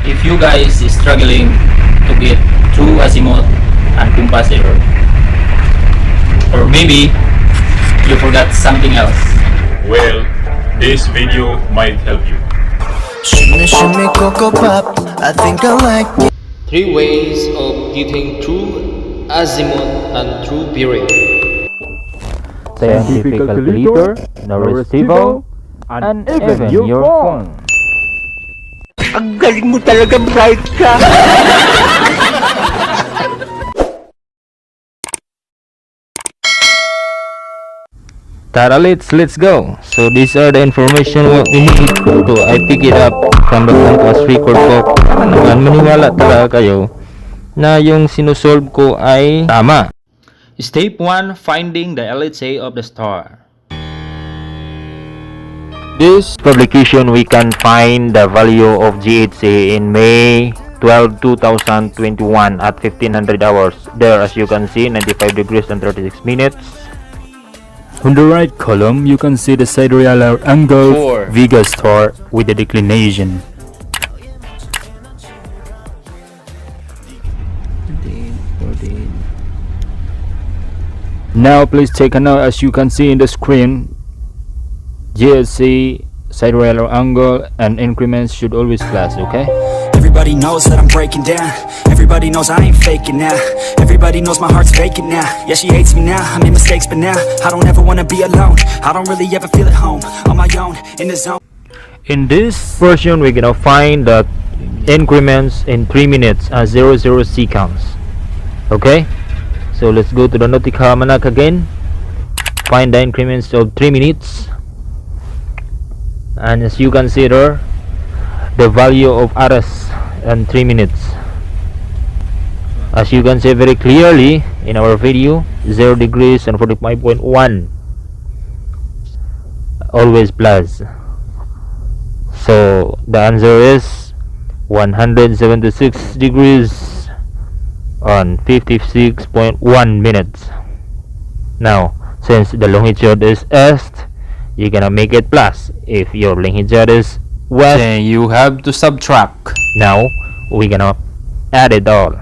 if you guys is struggling to get true azimuth and compass error, or maybe you forgot something else, well, this video might help you. Shimmy, shimmy, cocoa pop, I think I like it. 3 ways of getting true azimuth and true bearing. Scientific calculator, no residual, and even your phone. Ang galing mo talaga, bright ka! Tara, let's go. So these are the information what we need. So I pick it up from the compass record book. Naman maniwala talaga kayo na yung sinusolve ko ay tama. Step 1. Finding the LHA of the star. This publication we can find the value of GHA in May 12, 2021 at 1500 hours. There, as you can see, 95 degrees and 36 minutes. On the right column, you can see the sidereal angle VEGA star with the declination. Now please take a note, as you can see in the screen, GSC, sidereal angle and increments should always plus, okay? Everybody knows that I'm breaking down. Everybody knows I ain't faking now. Everybody knows my heart's vacant now. Yeah, she hates me now, I made mistakes but now I don't ever wanna be alone. I don't really ever feel at home, on my own, in the zone. In this version, we're gonna find the increments in 3 minutes as 00 seconds. Okay, so let's go to the nautical almanac again, find the increments of 3 minutes, and as you can see there, the value of RS in 3 minutes. As you can see very clearly in our video, 0 degrees and 45.1, always plus. So the answer is 176 degrees on 56.1 minutes. Now, since the longitude is east, you're gonna make it plus. If your longitude is west, Then you have to subtract. now we're gonna add it all.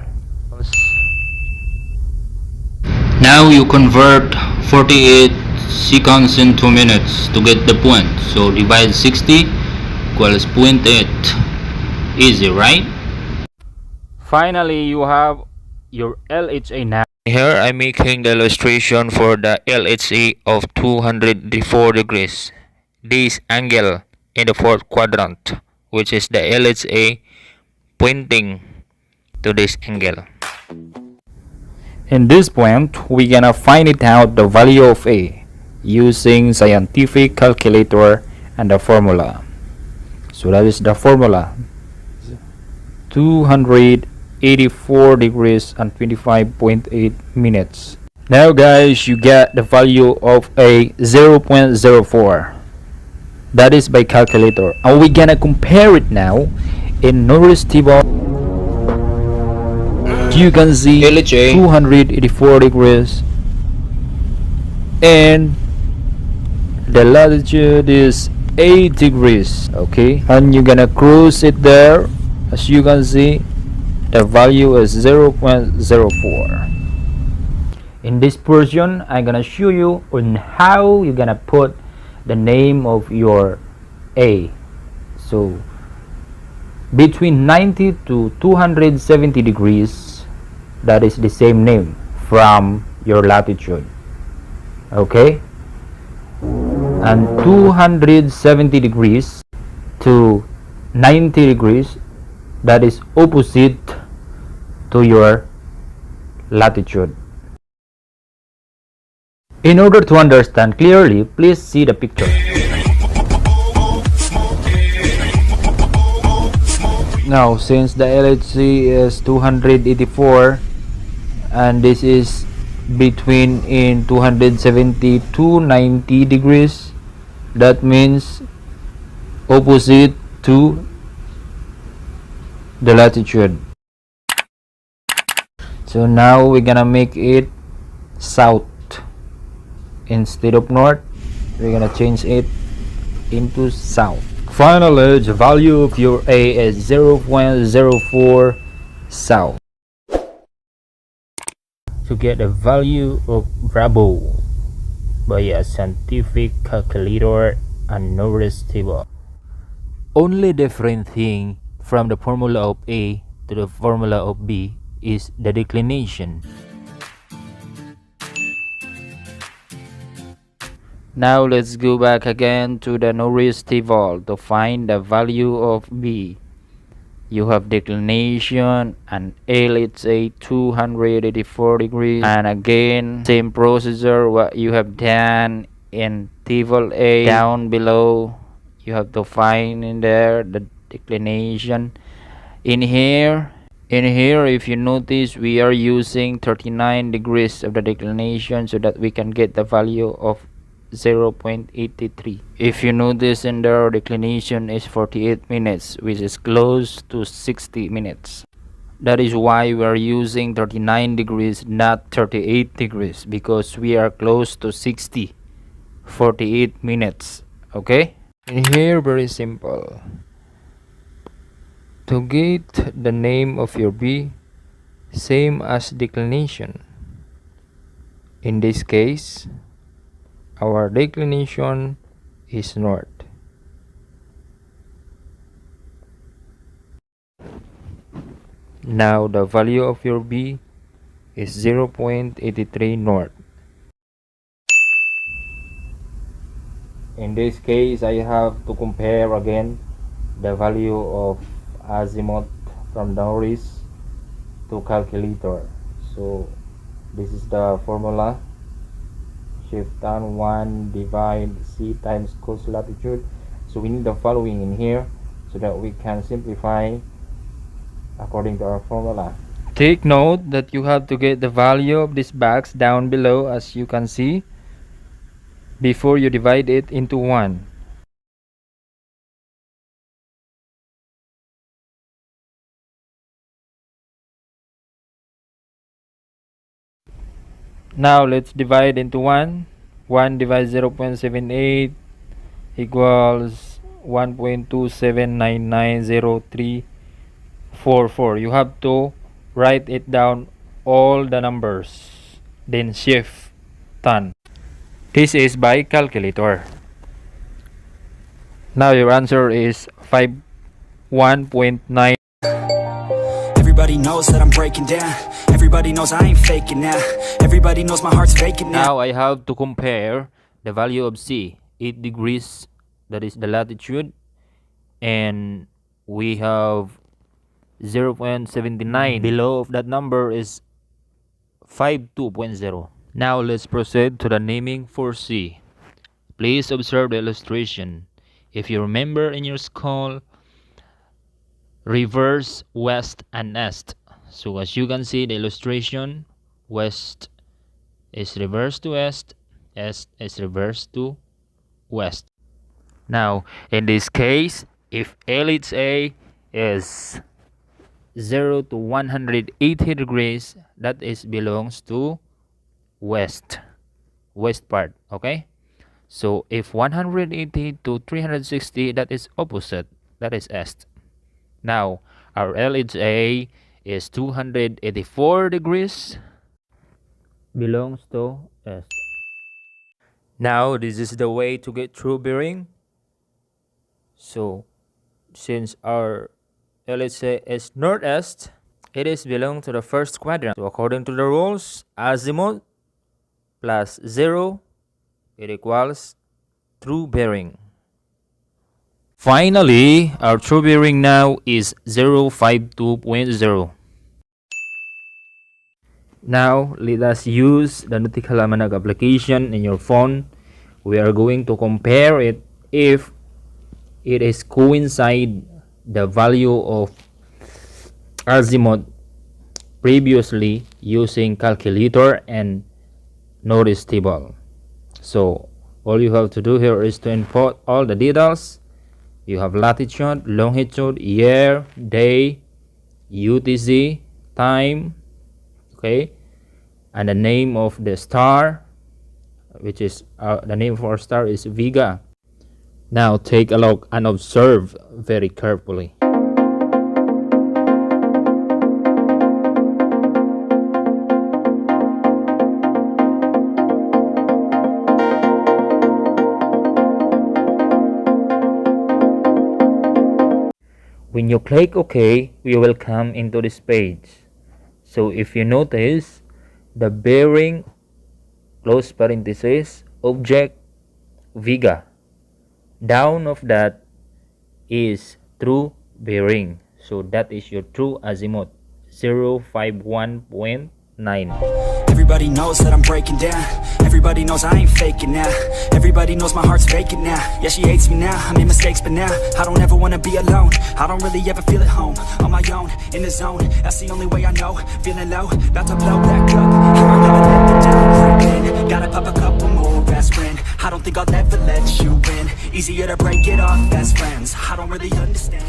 Now you convert 48 seconds into minutes to get the point. So divide 60 equals 0.8. Easy, right? Finally, you have your LHA now. Here I'm making the illustration for the LHA of 204 degrees. This angle in the fourth quadrant, which is the LHA pointing to this angle. In this point, we're gonna find it out the value of A using scientific calculator and the formula. So that is the formula: 284 degrees and 25.8 minutes. Now guys, you get the value of A 0.04. That is by calculator, and we're gonna compare it now in Norris table. You can see LHA 284 degrees and the latitude is 8 degrees, okay, and you're gonna cruise it there. As you can see, the value is 0.04. In this portion, I'm gonna show you on how you're gonna put the name of your A. So between 90 to 270 degrees, that is the same name from your latitude, okay, and 270 degrees to 90 degrees, that is opposite to your latitude. In order to understand clearly, please see the picture. Now, since the LHC is 284 and this is between in 270 to 90 degrees, that means opposite to the latitude. So now we're gonna make it south instead of north. We're gonna change it into south. Finally, the value of your A is 0.04 south. To get the value of Bravo by a scientific calculator and Norris table. Only different thing from the formula of A to the formula of B is the declination. Now let's go back again to the Norris table to find the value of B. You have declination and L, it's a 284 degrees, and again same procedure what you have done in table A. Down below you have to find in there the declination. In here if you notice, we are using 39 degrees of the declination so that we can get the value of 0.83. If you notice in there, declination is 48 minutes, which is close to 60 minutes. That is why we are using 39 degrees, not 38 degrees, because we are close to 60. 48 minutes. Okay? In here, very simple. To get the name of your B, same as declination. In this case, our declination is north. Now the value of your B is 0.83 north. In this case, I have to compare again the value of azimuth from Norris to calculator. So this is the formula. Shift tan 1 divide c times cos latitude. So we need the following in here so that we can simplify according to our formula. Take note that you have to get the value of this box down below, as you can see, before you divide it into 1. Now let's divide into 1. 1 divided 0.78 equals 1.27990344. You have to write it down, all the numbers, then shift tan. This is by calculator. Now your answer is 1.9. Everybody knows that I'm breaking down. Everybody knows I ain't faking now. Everybody knows my heart's vacant now. Now I have to compare the value of C, 8 degrees, that is the latitude, and we have 0.79. Below of that number is 52.0. Now let's proceed to the naming for C. Please observe the illustration. If you remember in your school, reverse, west, and east. So as you can see the illustration, west is reverse to east, east is reverse to west. Now in this case, if LHA is 0 to 180 degrees, that is belongs to west part. Okay, so if 180 to 360, that is opposite, that is east. Now our LHA is 284 degrees, belongs to east. Now this is the way to get true bearing. So since our LHA is northeast, it is belong to the first quadrant. So according to the rules, azimuth plus 0, it equals true bearing. Finally, our true bearing now is 052.0. Now let us use the nautical almanac application in your phone. We are going to compare it if it is coincide the value of azimuth previously using calculator and Norris table. So all you have to do here is to input all the details. You have latitude, longitude, year, day, UTC, time, okay, and the name of the star, which is the name for our star is VEGA. Now take a look and observe very carefully. When you click OK, we will come into this page. So if you notice, the bearing, close parenthesis, object, VEGA. Down of that is true bearing. So that is your true azimuth, 051.9. Everybody knows that I'm breaking down. Everybody knows I ain't faking now. Everybody knows my heart's vacant now. Yeah, she hates me now, I made mistakes but now I don't ever wanna be alone. I don't really ever feel at home. On my own, in the zone, that's the only way I know. Feeling low, about to blow back up. Here I never let the down creep in. Gotta pop a couple more aspirin. I don't think I'll ever let you in. Easier to break it off best friends. I don't really understand.